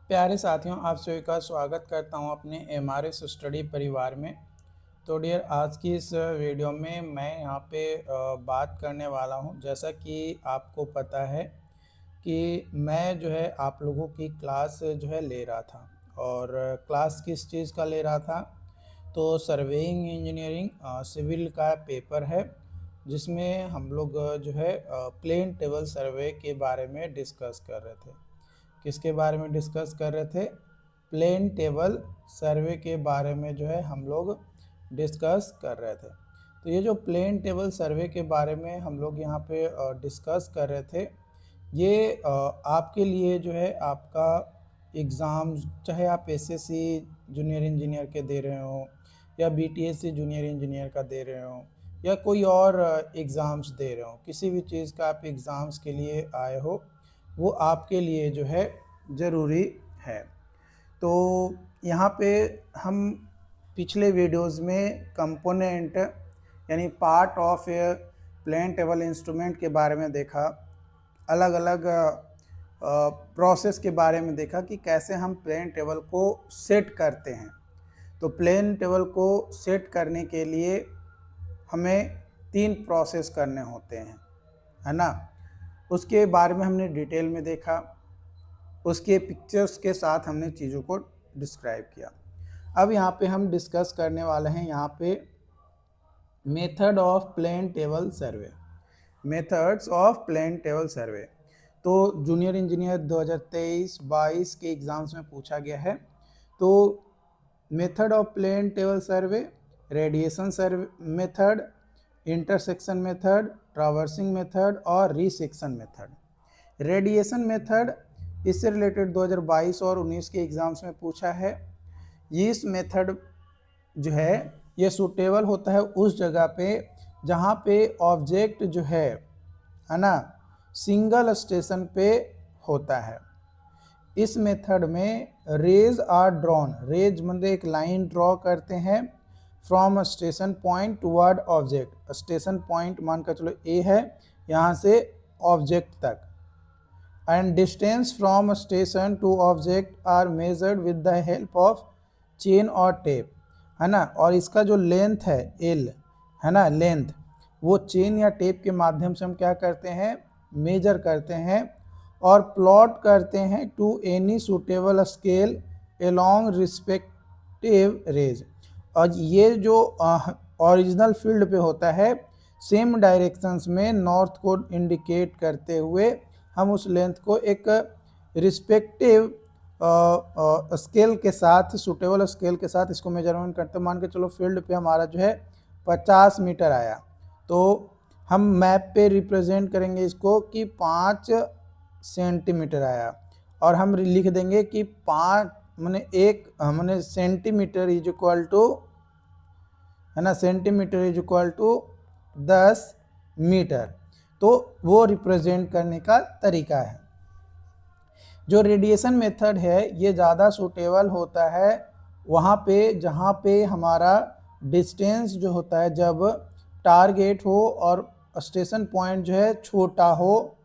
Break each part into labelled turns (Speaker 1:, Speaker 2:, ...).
Speaker 1: प्यारे साथियों, आप सभी का स्वागत करता हूं अपने एमआरएस स्टडी परिवार में। तो डियर, आज की इस वीडियो में मैं यहां पे बात करने वाला हूं। जैसा कि आपको पता है कि मैं जो है आप लोगों की क्लास जो है ले रहा था, और क्लास किस चीज़ का ले रहा था, तो सर्वेइंग इंजीनियरिंग सिविल का पेपर है, जिसमें हम लोग जो है प्लेन टेबल सर्वे के बारे में डिस्कस कर रहे थे। किसके बारे में डिस्कस कर रहे थे? प्लेन टेबल सर्वे के बारे में जो है हम लोग डिस्कस कर रहे थे। तो ये जो प्लेन टेबल सर्वे के बारे में हम लोग यहाँ पे डिस्कस कर रहे थे, ये आपके लिए जो है आपका एग्ज़ाम, चाहे आप एसएससी जूनियर इंजीनियर के दे रहे हो या बीटीएससी जूनियर इंजीनियर का दे रहे हो या कोई और एग्ज़ाम्स दे रहे हो, किसी भी चीज़ का आप एग्ज़ाम्स के लिए आए हो, वो आपके लिए जो है ज़रूरी है। तो यहाँ पे हम पिछले वीडियोस में कंपोनेंट यानी part of plane table instrument के बारे में देखा, अलग अलग प्रोसेस के बारे में देखा कि कैसे हम प्लेन टेबल को सेट करते हैं। तो प्लेन टेबल को सेट करने के लिए हमें 3 प्रोसेस करने होते हैं, है ना। उसके बारे में हमने डिटेल में देखा, उसके पिक्चर्स के साथ हमने चीज़ों को डिस्क्राइब किया। अब यहाँ पे हम डिस्कस करने वाले हैं यहाँ पे method of plane table survey, methods of plane table survey. तो जूनियर इंजीनियर 2023-22 के एग्ज़ाम्स में पूछा गया है। तो method of plane table survey, radiation survey method, intersection method, traversing method और रिसेक्शन मेथड। रेडिएशन मेथड इससे रिलेटेड 2022 और 19 के एग्ज़ाम्स में पूछा है। इस मेथड जो है ये सूटेबल होता है उस जगह पे जहाँ पे ऑब्जेक्ट जो है ना, सिंगल स्टेशन पे होता है। इस मेथड में रेज आर ड्रॉन, रेज मतलब एक लाइन ड्रॉ करते हैं from station point toward object. Station point मानकर चलो ए है, यहाँ से ऑब्जेक्ट तक, and distance from station to object are measured with the help of chain और टेप, है ना। और इसका जो लेंथ है एल, है ना, लेंथ, वो चेन या टेप के माध्यम से हम क्या करते हैं, मेजर करते हैं और प्लॉट करते हैं to any suitable scale along respective rays. और ये जो ओरिजिनल फील्ड पे होता है, सेम डायरेक्शंस में नॉर्थ को इंडिकेट करते हुए हम उस लेंथ को एक रिस्पेक्टिव स्केल के साथ, सूटेबल स्केल के साथ इसको मेजरमेंट करते हैं। मान के चलो फील्ड पे हमारा जो है 50 मीटर आया, तो हम मैप पे रिप्रेजेंट करेंगे इसको कि 5 सेंटीमीटर आया, और हम लिख देंगे कि 5 मैंने 1 मैंने सेंटीमीटर इज इक्वल टू, है ना, centimetre is equal to 10 metre. तो वो रिप्रेजेंट करने का तरीका है। जो रेडिएशन मेथड है ये ज़्यादा सूटेबल होता है वहाँ पे जहाँ पे हमारा डिस्टेंस जो होता है, जब टारगेट हो और स्टेशन पॉइंट जो है छोटा हो,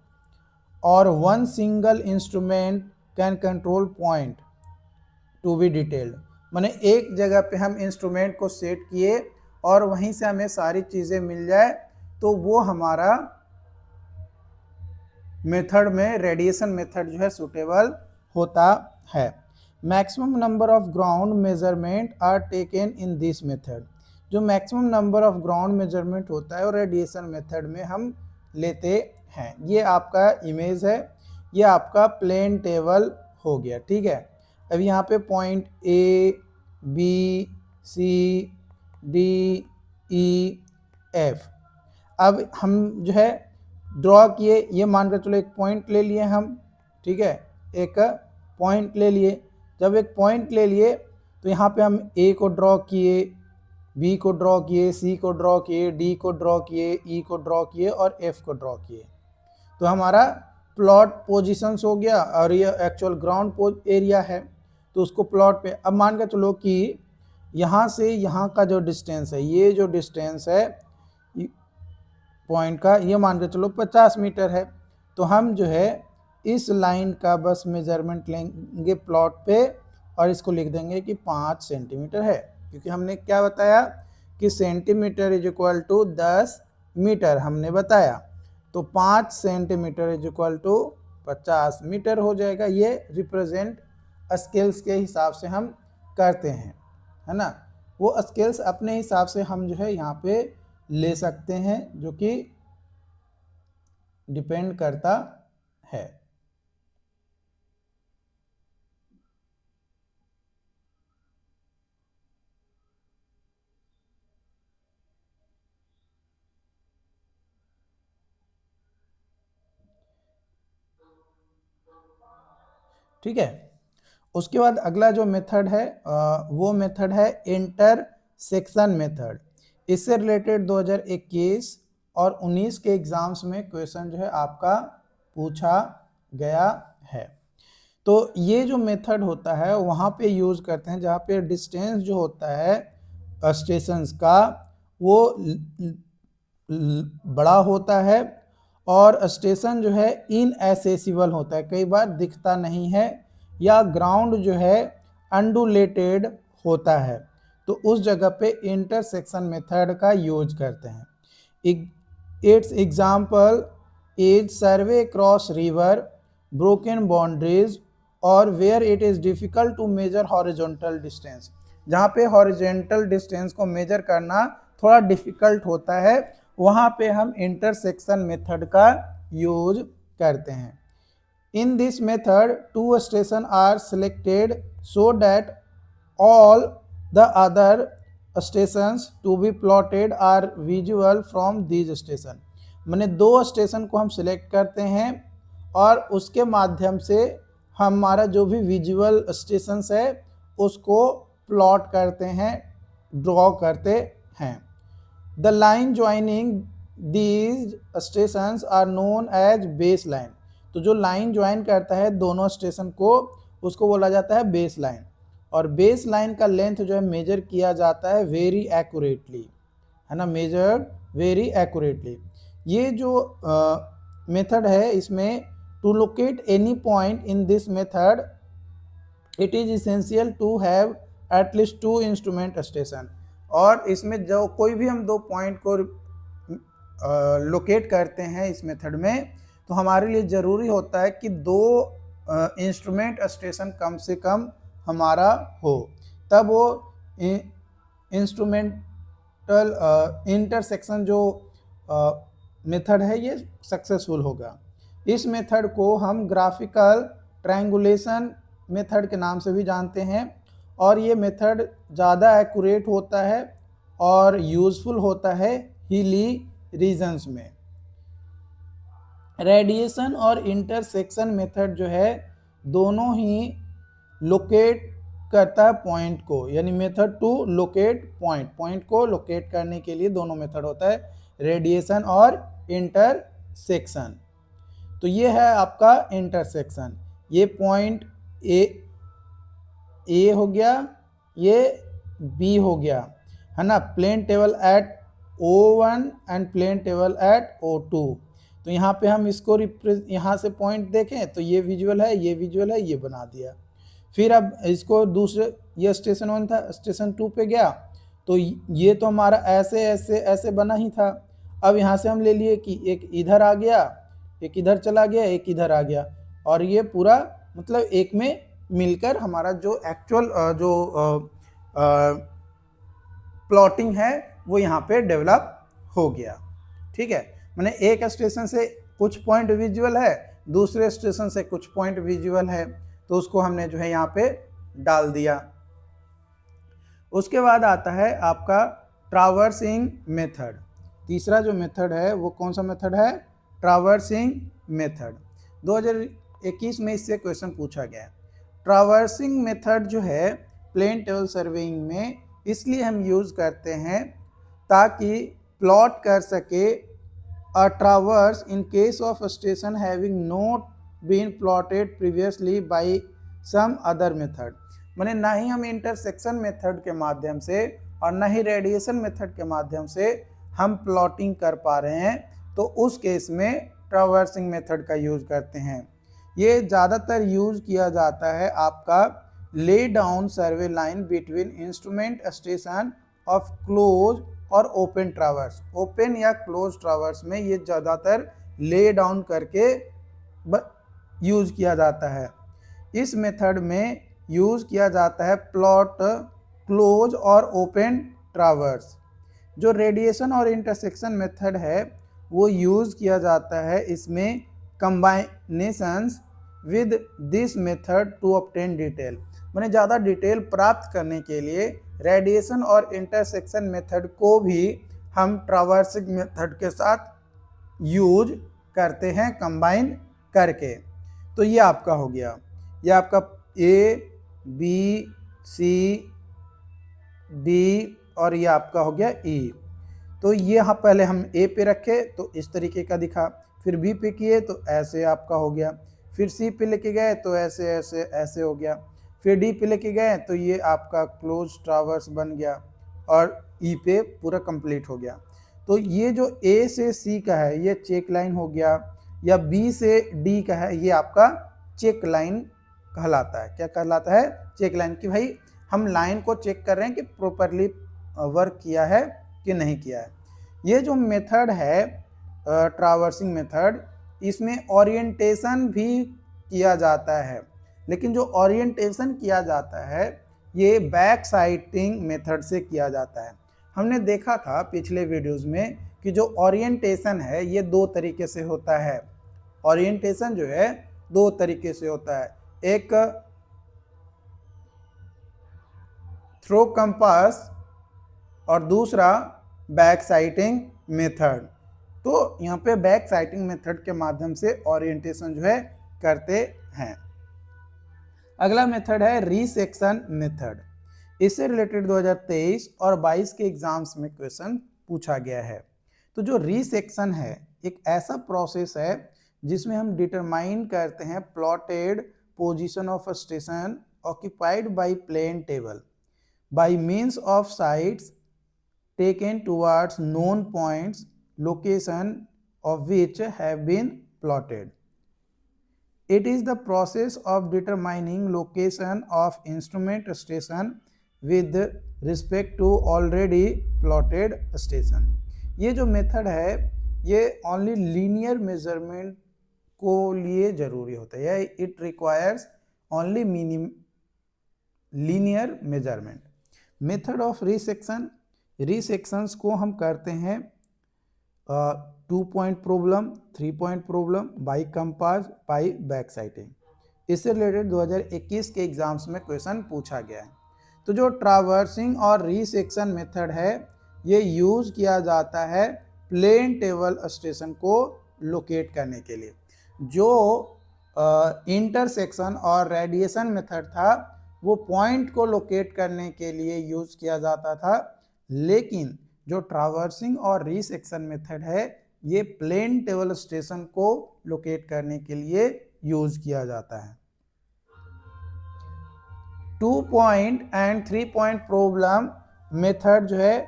Speaker 1: और one single instrument can control point to be detailed. माने एक जगह पे हम इंस्ट्रूमेंट को सेट किए और वहीं से हमें सारी चीज़ें मिल जाए, तो वो हमारा मेथड में रेडिएशन मेथड जो है सूटेबल होता है। Maximum number of ground measurement are taken in this method. जो maximum number of ground measurement होता है और रेडिएशन मेथड में हम लेते हैं। ये आपका इमेज है, ये आपका प्लेन टेबल हो गया, ठीक है। अब यहाँ पे point A B C D E F, अब हम जो है ड्रॉ किए, ये मानकर चलो एक पॉइंट ले लिए हम, ठीक है, एक पॉइंट ले लिए। जब एक पॉइंट ले लिए तो यहाँ पे हम ए को ड्रॉ किए, बी को ड्रॉ किए, सी को ड्रॉ किए, डी को ड्रॉ किए, ई को ड्रॉ किए और एफ को ड्रॉ किए। तो हमारा प्लॉट पोजीशंस हो गया, और ये एक्चुअल ग्राउंड एरिया है, तो उसको प्लॉट पे। अब मान कर चलो कि यहाँ से यहाँ का जो डिस्टेंस है, ये जो डिस्टेंस है पॉइंट का, ये मान के चलो 50 मीटर है। तो हम जो है इस लाइन का बस मेजरमेंट लेंगे प्लॉट पे और इसको लिख देंगे कि 5 सेंटीमीटर है, क्योंकि हमने क्या बताया कि centimetre is equal to 10 metre हमने बताया, तो 5 centimetre is equal to 50 metre हो जाएगा। ये रिप्रेजेंट स्केल्स के हिसाब से हम करते हैं, है ना। वो स्केल्स अपने हिसाब से हम जो है यहाँ पे ले सकते हैं, जो कि डिपेंड करता है। ठीक है, उसके बाद अगला जो मेथड है वो मेथड है इंटरसेक्शन मेथड। इससे रिलेटेड 2021 और 19 के एग्जाम्स में क्वेश्चन जो है आपका पूछा गया है। तो ये जो मेथड होता है वहाँ पे यूज़ करते हैं जहाँ पे डिस्टेंस जो होता है स्टेशंस का वो बड़ा होता है और स्टेशन जो है इनएसेसिबल होता है, कई बार दिखता नहीं है, या ग्राउंड जो है अंडुलेटेड होता है, तो उस जगह पे इंटरसेक्शन मेथड का यूज करते हैं। It's example is survey cross river, broken boundaries और where it is difficult to measure horizontal distance. जहाँ पे हॉरिजॉन्टल डिस्टेंस को मेजर करना थोड़ा डिफ़िकल्ट होता है, वहाँ पे हम इंटरसेक्शन मेथड का यूज करते हैं। In this method 2 station are selected so that all the other stations to be plotted are visible from these station। मैंने 2 स्टेशन को हम सिलेक्ट करते हैं और उसके माध्यम से हमारा जो भी विजुअल स्टेशंस है उसको प्लॉट करते हैं, ड्रॉ करते हैं। The line joining these stations are known as base line. तो जो लाइन ज्वाइन करता है दोनों स्टेशन को उसको बोला जाता है बेस लाइन, और बेस लाइन का लेंथ जो है मेजर किया जाता है वेरी एक्यूरेटली, है ना, मेजर्ड वेरी एक्यूरेटली। ये जो मेथड है इसमें to locate any point in this method it is essential to have at least 2 instrument station. और इसमें जो कोई भी हम 2 पॉइंट को लोकेट करते हैं इस मेथड में, तो हमारे लिए ज़रूरी होता है कि 2 इंस्ट्रूमेंट स्टेशन कम से कम हमारा हो, तब वो इंस्ट्रूमेंटल इंटरसेक्शन जो मेथड है ये सक्सेसफुल होगा। इस मेथड को हम ग्राफिकल ट्रायंगुलेशन मेथड के नाम से भी जानते हैं, और ये मेथड ज़्यादा एक्यूरेट होता है और यूज़फुल होता है हिली रीजन्स में। रेडिएशन और इंटरसेक्शन मेथड जो है दोनों ही लोकेट करता है पॉइंट को, यानी मेथड टू लोकेट पॉइंट को लोकेट करने के लिए दोनों मेथड होता है, रेडिएशन और इंटरसेक्शन। तो ये है आपका इंटरसेक्शन, ये पॉइंट ए हो गया, ये बी हो गया, है ना, plane table at O1 and plane table at O2। तो यहाँ पे हम इसको यहाँ से पॉइंट देखें तो ये विजुअल है, ये विजुअल है, ये बना दिया। फिर अब इसको दूसरे, ये स्टेशन 1 था, स्टेशन 2 पे गया तो ये तो हमारा ऐसे ऐसे ऐसे बना ही था। अब यहाँ से हम ले लिए कि एक इधर आ गया, एक इधर चला गया, एक इधर आ गया, और ये पूरा मतलब एक में मिलकर हमारा जो एक्चुअल जो प्लॉटिंग है वो यहाँ पे डेवलप हो गया। ठीक है, मैंने एक स्टेशन से कुछ पॉइंट विजुअल है, दूसरे स्टेशन से कुछ पॉइंट विजुअल है, तो उसको हमने जो है यहाँ पे डाल दिया। उसके बाद आता है आपका ट्रावर्सिंग मेथड। तीसरा जो मेथड है वो कौन सा मेथड है? Traversing method. 2021 में इससे क्वेश्चन पूछा गया है। ट्रावर्सिंग मेथड जो है प्लेन टेबल सर्वेइंग में इसलिए हम यूज़ करते हैं ताकि प्लॉट कर सके a traverse in case of a station having not been plotted previously by some other method। माने ना ही हम इंटरसेक्शन मेथड के माध्यम से और ना ही रेडिएशन मेथड के माध्यम से हम प्लॉटिंग कर पा रहे हैं, तो उस केस में ट्रावर्सिंग मेथड का यूज़ करते हैं। ये ज़्यादातर यूज़ किया जाता है आपका lay down survey line between instrument station of close और ओपन ट्रावर्स। ओपन या क्लोज ट्रावर्स में ये ज़्यादातर ले डाउन करके यूज़ किया जाता है। इस मेथड में यूज़ किया जाता है प्लॉट क्लोज और ओपन ट्रावर्स। जो रेडिएशन और इंटरसेक्शन मेथड है वो यूज़ किया जाता है इसमें combinations with this method to obtain detail. मैंने ज़्यादा डिटेल प्राप्त करने के लिए रेडिएशन और इंटरसेक्शन मेथड को भी हम ट्रावर्सिंग मेथड के साथ यूज करते हैं कंबाइन करके। तो ये आपका हो गया, ये आपका ए बी सी डी और ये आपका हो गया ई। तो ये यहाँ पहले हम ए पे रखे तो इस तरीके का दिखा, फिर बी पे किए तो ऐसे आपका हो गया, फिर सी पे लेके गए तो ऐसे ऐसे ऐसे हो गया, फिर डी पे लेके गए तो ये आपका क्लोज ट्रावर्स बन गया और ई पे पूरा कंप्लीट हो गया। तो ये जो ए से सी का है ये चेक लाइन हो गया, या बी से डी का है ये आपका चेक लाइन कहलाता है। क्या कहलाता है? Check line. कि भाई हम लाइन को चेक कर रहे हैं कि प्रॉपरली वर्क किया है कि नहीं किया है। ये जो मेथड है ट्रावर्सिंग मेथड, इसमें ओरिएंटेशन भी किया जाता है, लेकिन जो ओरिएंटेशन किया जाता है ये बैक साइटिंग मेथड से किया जाता है। हमने देखा था पिछले वीडियोस में कि जो ओरिएंटेशन है ये दो तरीके से होता है। ओरिएंटेशन जो है दो तरीके से होता है, एक थ्रो कंपास और दूसरा बैक साइटिंग मेथड। तो यहाँ पे बैक साइटिंग मेथड के माध्यम से ओरिएंटेशन जो है करते हैं। अगला मेथड है रीसेक्शन मेथड। इससे रिलेटेड 2023 और 22 के एग्जाम्स में क्वेश्चन पूछा गया है। तो जो रीसेक्शन है एक ऐसा प्रोसेस है जिसमें हम डिटरमाइन करते हैं plotted position of a station occupied by plane table by means of sights taken towards known points location of which have been plotted. It is the process of determining location of instrument station with respect to already plotted station. ये जो method है ये only linear measurement को लिए जरूरी होता है, it requires only linear measurement. Method of resection, resections को हम करते हैं 2 point problem, 3 point problem, by compass, by back sighting. इससे रिलेटेड 2021 के एग्जाम्स में क्वेश्चन पूछा गया है। तो जो ट्रावर्सिंग और रीसेक्शन मेथड है ये यूज किया जाता है प्लेन टेबल स्टेशन को लोकेट करने के लिए। जो इंटरसेक्शन और रेडिएशन मेथड था वो पॉइंट को लोकेट करने के लिए यूज किया जाता था, लेकिन जो ट्रावर्सिंग और रीसेक्शन मेथड है ये प्लेन टेबल स्टेशन को लोकेट करने के लिए यूज किया जाता है। 2 point and 3 point problem method जो है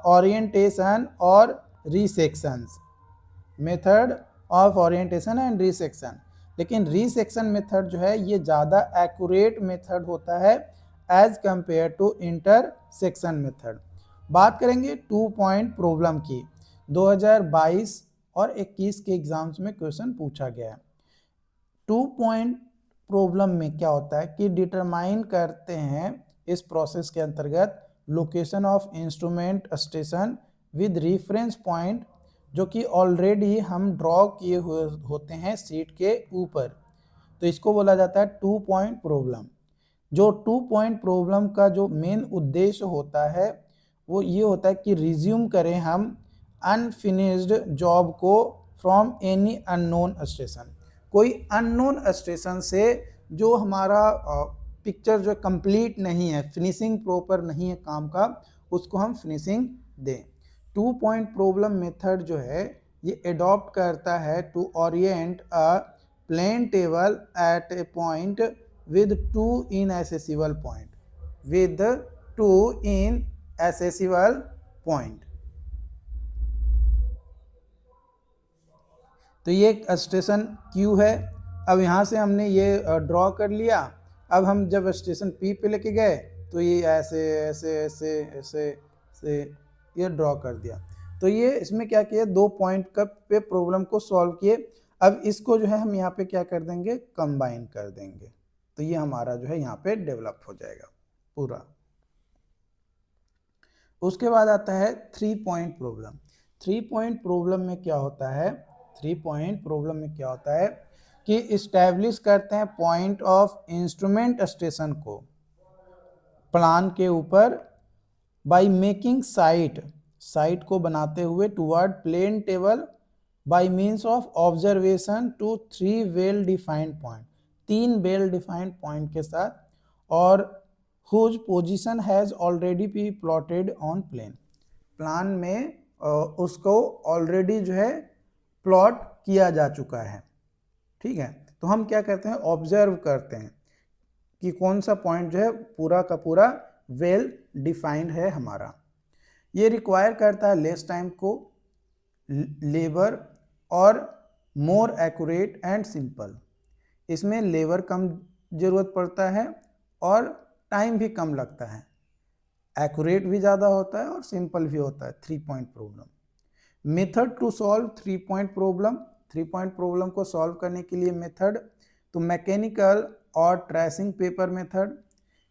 Speaker 1: ओरिएंटेशन और रीसेक्शंस, मेथड ऑफ ओरिएंटेशन एंड रीसेक्शन। लेकिन रीसेक्शन मेथड जो है ये ज़्यादा एक्यूरेट मेथड होता है as compare to intersection method. बात करेंगे 2 पॉइंट प्रॉब्लम की। 2022 और 21 के एग्जाम्स में क्वेश्चन पूछा गया है। 2 पॉइंट प्रॉब्लम में क्या होता है कि डिटरमाइन करते हैं इस प्रोसेस के अंतर्गत location of instrument station with reference point जो कि ऑलरेडी हम ड्रॉ किए हुए होते हैं सीट के ऊपर। तो इसको बोला जाता है 2 पॉइंट प्रॉब्लम। जो 2 पॉइंट प्रॉब्लम का जो मेन उद्देश्य होता है वो ये होता है कि रिज्यूम करें हम अनफिनिश्ड जॉब को फ्रॉम एनी अननोन स्टेशन। कोई अननोन स्टेशन से जो हमारा पिक्चर जो कंप्लीट नहीं है, फिनिशिंग प्रॉपर नहीं है काम का, उसको हम फिनिशिंग दें। 2 पॉइंट प्रॉब्लम मेथड जो है ये अडॉप्ट करता है to orient a plane table at a point with 2 inaccessible point, with 2 inaccessible point। तो ये एक स्टेशन Q है अब यहाँ से हमने ये ड्रॉ कर लिया। अब हम जब स्टेशन पी पे लेके गए तो ये ऐसे ऐसे ऐसे ऐसे ऐसे ये ड्रॉ कर दिया। तो ये इसमें क्या किया, 2 पॉइंट का पे प्रॉब्लम को सॉल्व किए। अब इसको जो है हम यहाँ पे क्या कर देंगे, कंबाइन कर देंगे। तो ये हमारा जो है यहाँ पे डेवलप हो जाएगा पूरा। उसके बाद आता है 3 पॉइंट प्रॉब्लम। 3 पॉइंट प्रॉब्लम में क्या होता है, 3 पॉइंट प्रॉब्लम में क्या होता है कि इस्टेब्लिश करते हैं पॉइंट ऑफ इंस्ट्रूमेंट स्टेशन को प्लान के ऊपर बाय मेकिंग साइट को बनाते हुए toward plane table by means of observation to 3 well defined point, 3 well defined point के साथ, और whose position has already be plotted on plane, plan में उसको ऑलरेडी जो है प्लॉट किया जा चुका है। ठीक है, तो हम क्या करते हैं, ऑब्जर्व करते हैं कि कौन सा पॉइंट जो है पूरा का पूरा वेल डिफाइंड है हमारा। ये रिक्वायर करता है लेस टाइम को, लेबर और मोर एक्यूरेट एंड सिंपल। इसमें लेबर कम ज़रूरत पड़ता है और टाइम भी कम लगता है, एक्यूरेट भी ज़्यादा होता है और सिंपल भी होता है। 3 point problem. Method to solve 3 point problem. 3 point problem को सॉल्व करने के लिए मेथड, तो मैकेनिकल और ट्रेसिंग पेपर मेथड,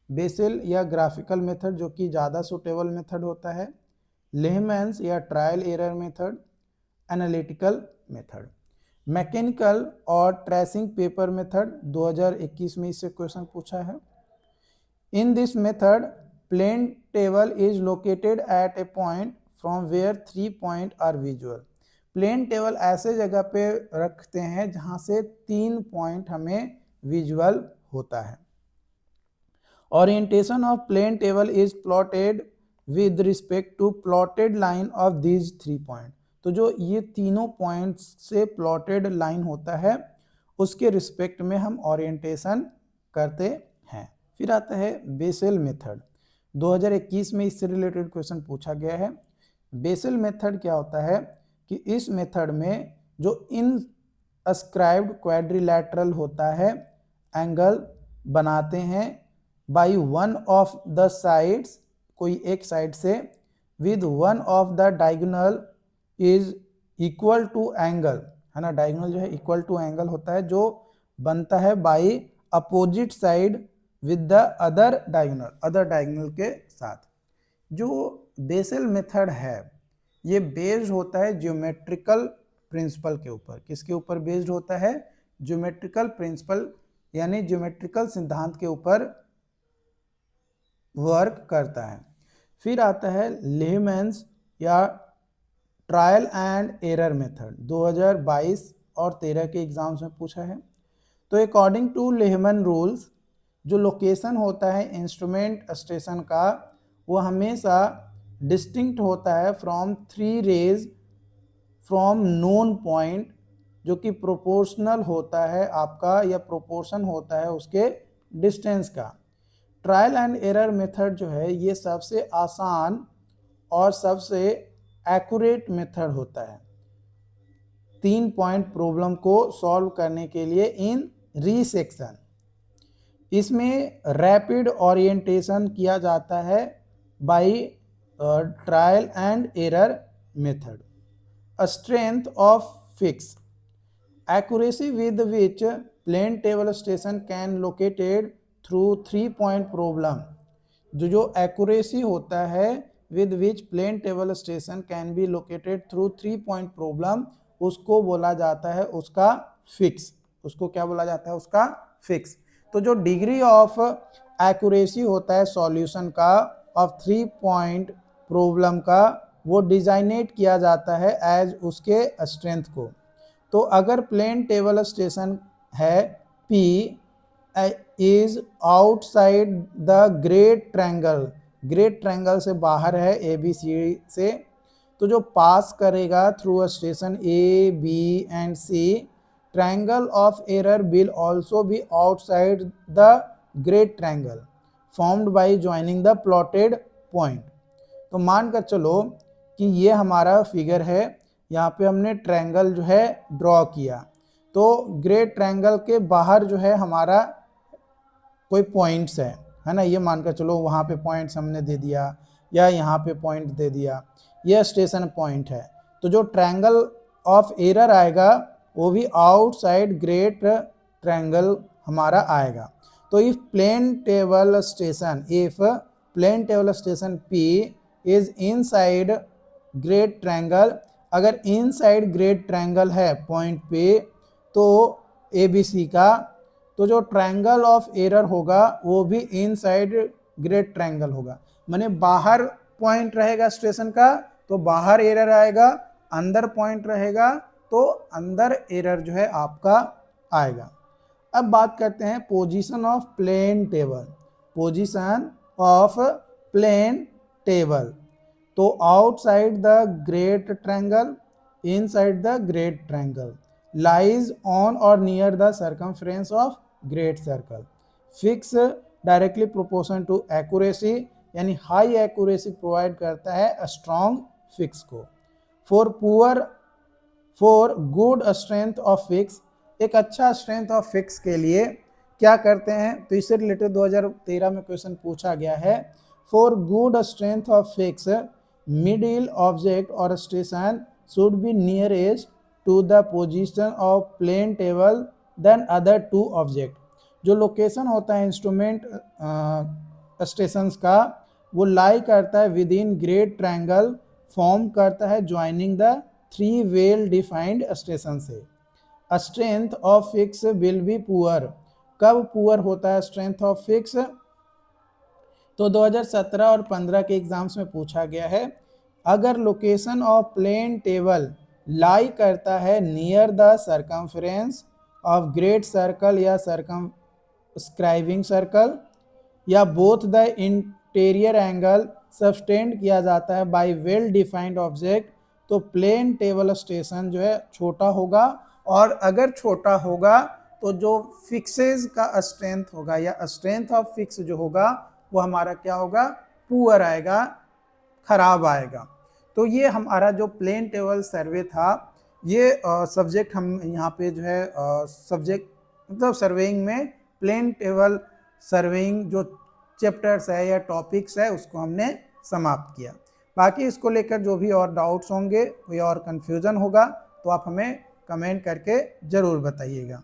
Speaker 1: बेसल या ग्राफिकल मेथड जो कि ज़्यादा सूटेबल मेथड होता है, लेहमैन्स या trial error method, analytical method. Mechanical और ट्रेसिंग पेपर मेथड 2021 में इससे क्वेश्चन पूछा है। In this method, plane table is located at a point from where 3 points are visual. Plane table ऐसे जगह पे रखते हैं जहां से 3 पॉइंट हमें विजुअल होता है। Orientation of plane table is plotted with respect to plotted line of these 3 point. तो जो ये तीनों पॉइंट्स से प्लॉटेड लाइन होता है उसके रिस्पेक्ट में हम ओरिएंटेशन करते हैं। फिर आता है बेसल मेथड। 2021 में इससे रिलेटेड क्वेश्चन पूछा गया है। बेसल मेथड क्या होता है कि इस मेथड में जो इनस्क्राइब्ड क्वाड्रिलैटरल होता है एंगल बनाते हैं by one of the sides, कोई एक साइड से, with one of the diagonal is equal to angle, है ना, डायगोनल जो है इक्वल टू एंगल होता है जो बनता है by opposite side with the other diagonal के साथ। जो बेसल मेथड है ये बेस्ड होता है ज्योमेट्रिकल प्रिंसिपल के ऊपर। किसके ऊपर बेस्ड होता है, ज्योमेट्रिकल प्रिंसिपल यानी ज्योमेट्रिकल सिद्धांत के ऊपर वर्क करता है। फिर आता है लेहमैन्स या ट्रायल एंड एरर मेथड, 2022 और 13 के एग्जाम्स में पूछा है। तो अकॉर्डिंग टू लेहमैन रूल्स, जो लोकेशन होता है इंस्ट्रूमेंट स्टेशन का वो हमेशा डिस्टिंक्ट होता है from 3 rays from known point, जो कि प्रोपोर्शनल होता है आपका या प्रोपोर्शन होता है उसके डिस्टेंस का। ट्रायल एंड एरर मेथड जो है ये सबसे आसान और सबसे एक्यूरेट मेथड होता है 3 पॉइंट प्रॉब्लम को सॉल्व करने के लिए इन रीसेक्शन। इसमें रैपिड ओरिएंटेशन किया जाता है by trial and error method. Strength of fix, accuracy with which plane table station can located through 3 point problem. जो एक्यूरेसी होता है with which plane table station can be located through 3 point problem, उसको बोला जाता है उसका fix. उसको क्या बोला जाता है, उसका फिक्स। तो जो डिग्री ऑफ एक्यूरेसी होता है सॉल्यूशन का ऑफ 3 पॉइंट प्रॉब्लम का, वो डिजाइनेट किया जाता है एज उसके स्ट्रेंथ को। तो अगर प्लेन टेबल स्टेशन है P is outside the great triangle से बाहर है ABC से, तो जो पास करेगा through station A, B and C, triangle of error will also be outside the great triangle formed by joining the plotted point। तो मानकर चलो कि ये हमारा फिगर है, यहाँ पे हमने ट्रायंगल जो है ड्रॉ किया। तो ग्रेट ट्रायंगल के बाहर जो है हमारा कोई पॉइंट्स है ना, ये मानकर चलो वहाँ पे पॉइंट्स हमने दे दिया या यहाँ पे पॉइंट दे दिया, यह स्टेशन पॉइंट है। तो जो ट्रायंगल ऑफ एरर आएगा वो भी आउटसाइड ग्रेट ट्रायंगल हमारा आएगा। तो if plane table station P is inside great triangle, अगर इनसाइड ग्रेट ट्रायंगल है पॉइंट पे तो ABC का, तो जो ट्रायंगल ऑफ एरर होगा वो भी इनसाइड ग्रेट ट्रायंगल होगा। माने बाहर पॉइंट रहेगा स्टेशन का तो बाहर एरर आएगा, अंदर पॉइंट रहेगा तो अंदर एरर जो है आपका आएगा। अब बात करते हैं position of plane table. Position of plane table, तो outside the great triangle, inside the great triangle, lies on और near the circumference of great circle, fix directly proportion to accuracy, यानी हाई एक्यूरेसी प्रोवाइड करता है strong fix को। For good strength of fix, एक अच्छा strength of fix के लिए क्या करते हैं, तो इससे रिलेटेड 2013 में क्वेश्चन पूछा गया है। For good strength of fix, middle object और station should be nearest to the position of plane table than other two object. जो लोकेशन होता है इंस्ट्रूमेंट स्टेशंस का वो लाई करता है within great triangle, form करता है joining the three well defined station से। Strength of fix will be poor, कब पुअर होता है स्ट्रेंथ ऑफ फिक्स, तो 2017 और 15 के एग्जाम्स में पूछा गया है। अगर लोकेशन ऑफ प्लेन टेबल लाई करता है near the circumference of great circle या सर्कमस्क्राइबिंग सर्कल, या both the interior angle subtend किया जाता है बाय वेल डिफाइंड ऑब्जेक्ट, तो प्लेन टेबल स्टेशन जो है छोटा होगा। और अगर छोटा होगा तो जो फिक्सेस का स्ट्रेंथ होगा या स्ट्रेंथ ऑफ फिक्स जो होगा वो हमारा क्या होगा, पुअर आएगा, खराब आएगा। तो ये हमारा जो प्लेन टेबल सर्वे था, ये सब्जेक्ट हम यहाँ पे जो है सब्जेक्ट मतलब सर्वेइंग में प्लेन टेबल सर्वेइंग जो चैप्टर्स है या टॉपिक्स है उसको हमने समाप्त किया। बाकी इसको लेकर जो भी और डाउट्स होंगे, कोई और कन्फ्यूज़न होगा तो आप हमें कमेंट करके ज़रूर बताइएगा।